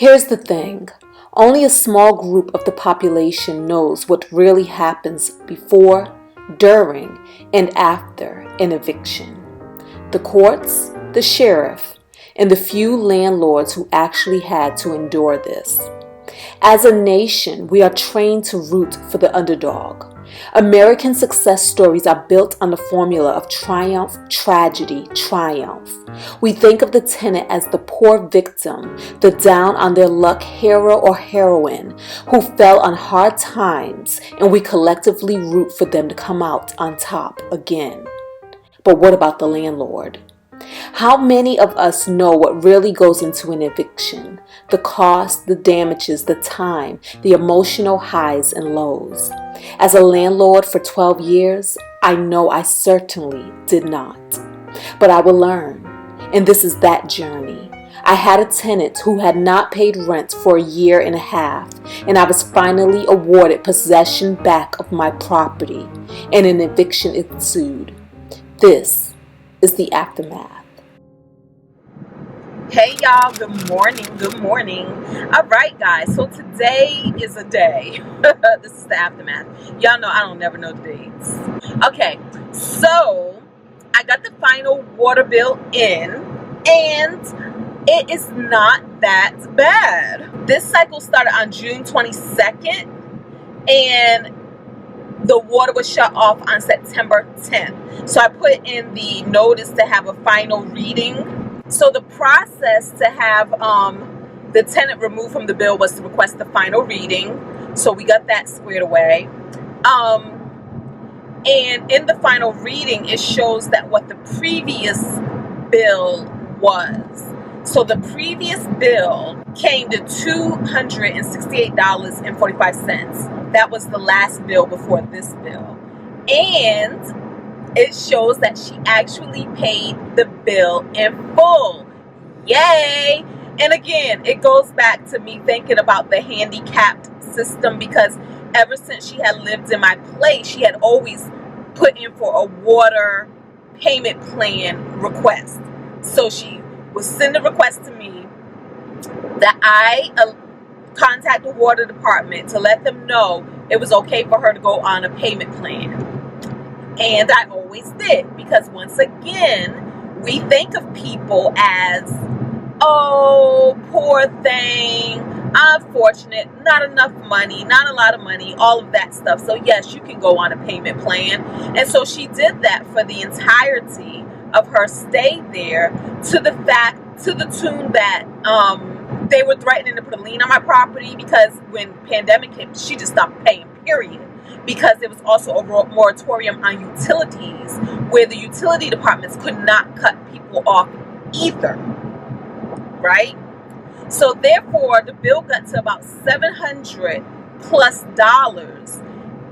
Here's the thing. Only a small group of the population knows what really happens before, during, and after an eviction. The courts, the sheriff, and the few landlords who actually had to endure this. As a nation, we are trained to root for the underdog. American success stories are built on the formula of triumph, tragedy, triumph. We think of the tenant as the poor victim, the down on their luck hero or heroine who fell on hard times, and we collectively root for them to come out on top again. But what about the landlord? How many of us know what really goes into an eviction? The cost, the damages, the time, the emotional highs and lows. As a landlord for 12 years, I know I certainly did not. But I will learn, and this is that journey. I had a tenant who had not paid rent for a year and a half, and I was finally awarded possession back of my property, and an eviction ensued. This is the aftermath. Hey y'all, good morning. All right guys, so today is a day. This is the aftermath. Y'all know I don't never know the dates. Okay, so I got the final water bill in, and it is not that bad. This cycle started on June 22nd, and the water was shut off on September 10th. So I put in the notice to have a final reading. So the process to have the tenant removed from the bill was to request the final reading. So we got that squared away. And in the final reading, it shows that what the previous bill was. So the previous bill came to $268.45. That was the last bill before this bill. And it shows that she actually paid the bill in full. Yay! And again, it goes back to me thinking about the handicapped system, because ever since she had lived in my place, she had always put in for a water payment plan request. So she would send a request to me that I contact the water department to let them know it was okay for her to go on a payment plan. And I always did, because once again, we think of people as, oh, poor thing, unfortunate, not enough money, not a lot of money, all of that stuff. So yes, you can go on a payment plan. And so she did that for the entirety of her stay there, to the tune that they were threatening to put a lien on my property, because when pandemic hit, she just stopped paying, period. Because there was also a moratorium on utilities, where the utility departments could not cut people off either, right? So therefore, the bill got to about $700+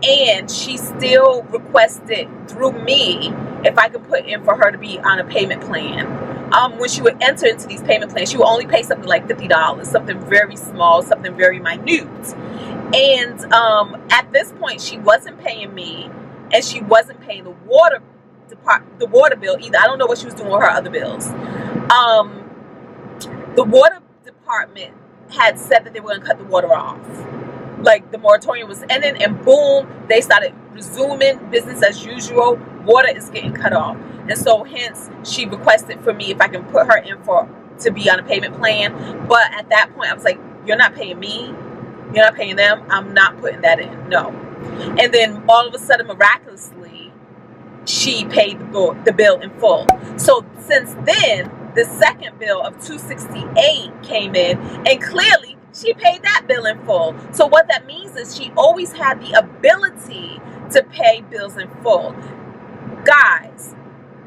and she still requested through me if I could put in for her to be on a payment plan. When she would enter into these payment plans, she would only pay something like $50, something very small, something very minute. And at this point, she wasn't paying me, and she wasn't paying the water bill either. I don't know what she was doing with her other bills. The water department had said that they were going to cut the water off. Like, the moratorium was ending, and boom, they started resuming business as usual. Water is getting cut off. And so hence she requested for me if I can put her in to be on a payment plan. But at that point I was like, you're not paying me, you're not paying them, I'm not putting that in, no. And then all of a sudden, miraculously, she paid the bill in full. So since then, the second bill of $268 came in, and clearly she paid that bill in full. So what that means is she always had the ability to pay bills in full. Guys,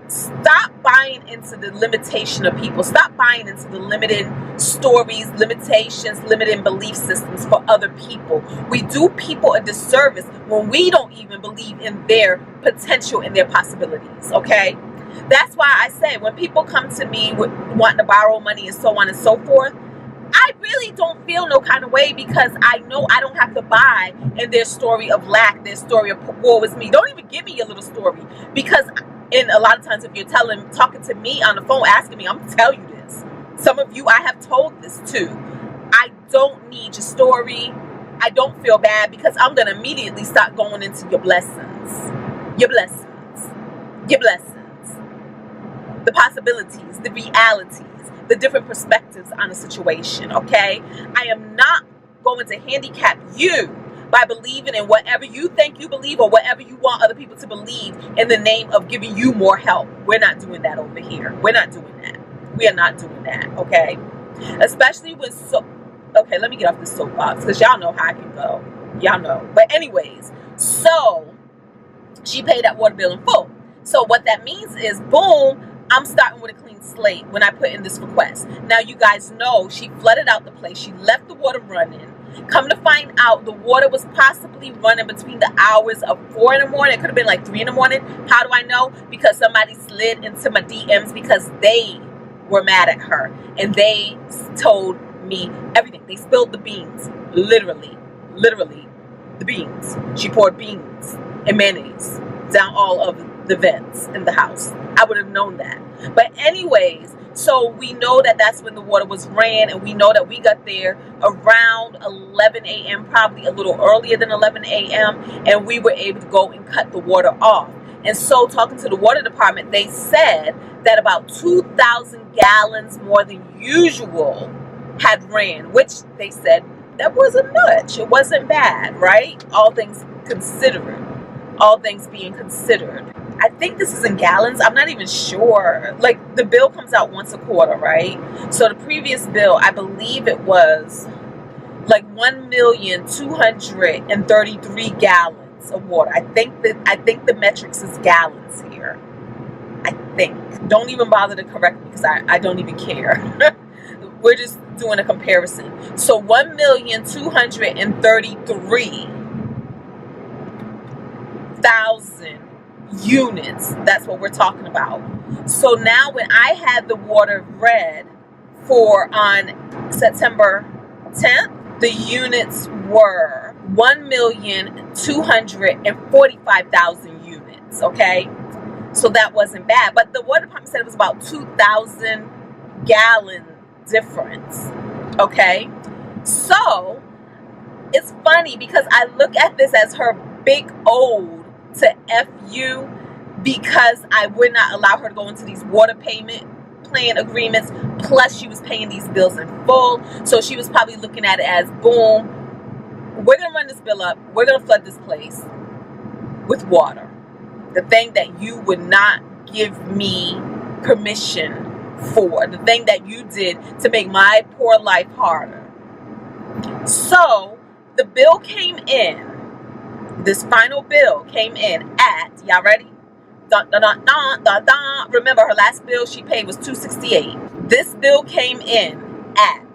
stop buying into the limitation of people. Stop buying into the limited stories, limitations, limited belief systems for other people. We do people a disservice when we don't even believe in their potential and their possibilities, okay? That's why I say, when people come to me with wanting to borrow money and so on and so forth, I really don't feel no kind of way, because I know I don't have to buy in their story of lack, their story of woe is me. Don't even give me your little story, because and a lot of times if you're talking to me on the phone, asking me, I'm going to tell you this. Some of you I have told this to. I don't need your story. I don't feel bad because I'm going to immediately start going into your blessings. Your blessings. Your blessings. The possibilities, the realities, the different perspectives on a situation, okay? I am not going to handicap you by believing in whatever you think you believe or whatever you want other people to believe in the name of giving you more help. We're not doing that over here. We're not doing that. We are not doing that, okay? Especially when okay, let me get off this soapbox because y'all know how I can go. Y'all know. But anyways, so she paid that water bill in full. So what that means is, boom, I'm starting with a clean slate when I put in this request. Now, you guys know she flooded out the place. She left the water running. Come to find out, the water was possibly running between the hours of 4 in the morning. It could have been like 3 in the morning. How do I know? Because somebody slid into my DMs because they were mad at her. And they told me everything. They spilled the beans. Literally, the beans. She poured beans and mayonnaise down all of the vents in the house. I would have known that. But anyways, so we know that that's when the water was ran, and we know that we got there around 11 a.m., probably a little earlier than 11 a.m., and we were able to go and cut the water off. And so talking to the water department, they said that about 2,000 gallons more than usual had ran, which they said that wasn't much. It wasn't bad, right? All things considered. All things being considered. I think this is in gallons. I'm not even sure. Like, the bill comes out once a quarter, right? So the previous bill, I believe it was like 1,233 gallons of water. I think the metrics is gallons here. I think. Don't even bother to correct me because I don't even care. We're just doing a comparison. So 1,233,000 units. That's what we're talking about. So now when I had the water read for on September 10th, the units were 1,245,000 units. Okay, so that wasn't bad. But the water department said it was about 2,000 gallon difference. Okay, so it's funny because I look at this as her big ode to F you, because I would not allow her to go into these water payment plan agreements, plus she was paying these bills in full. So she was probably looking at it as, boom, we're gonna run this bill up, we're gonna flood this place with water, the thing that you would not give me permission for, the thing that you did to make my poor life harder. So the bill came in. This final bill came in at, y'all ready? Dun, dun, dun, dun, dun, dun. Remember, her last bill she paid was $268. This bill came in at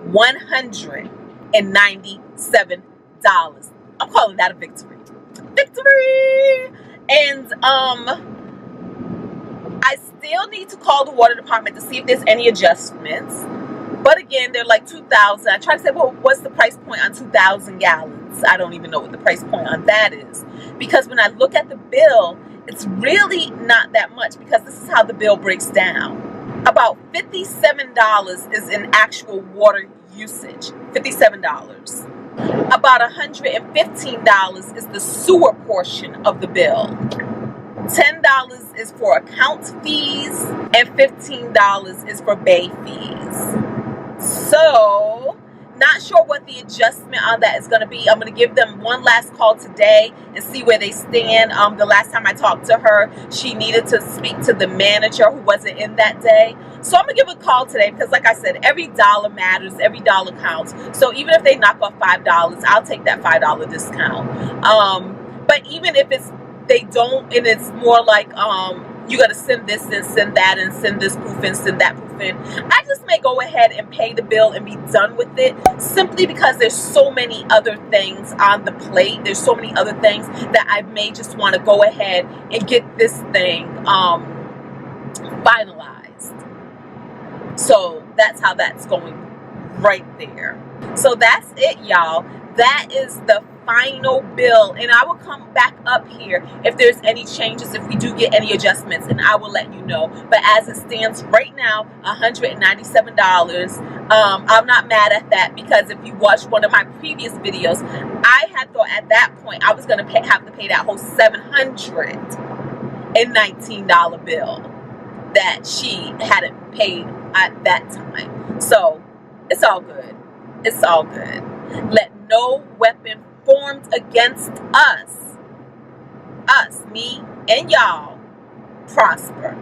$197. I'm calling that a victory. Victory! And I still need to call the water department to see if there's any adjustments. But again, they're like 2,000. I try to say, well, what's the price point on 2,000 gallons? I don't even know what the price point on that is. Because when I look at the bill, it's really not that much, because this is how the bill breaks down. About $57 is in actual water usage. $57. About $115 is the sewer portion of the bill. $10 is for account fees, and $15 is for bay fees. So, not sure what the adjustment on that is going to be. I'm going to give them one last call today and see where they stand. The last time I talked to her, she needed to speak to the manager who wasn't in that day. So I'm going to give a call today because, like I said, every dollar matters. Every dollar counts. So even if they knock off $5, I'll take that $5 discount. But even if they don't, and it's more like you got to send this and send that and send this proof and send that proof in, I just may go ahead and pay the bill and be done with it, simply because there's so many other things on the plate. There's so many other things that I may just want to go ahead and get this thing finalized. So that's how that's going right there. So that's it, y'all. That is the final bill, and I will come back up here if there's any changes, if we do get any adjustments, and I will let you know. But as it stands right now, $197. I'm not mad at that, because if you watched one of my previous videos, I had thought at that point I was going to have to pay that whole $719 bill that she hadn't paid at that time. So it's all good. It's all good. Let no weapon formed against us, me and y'all, prosper.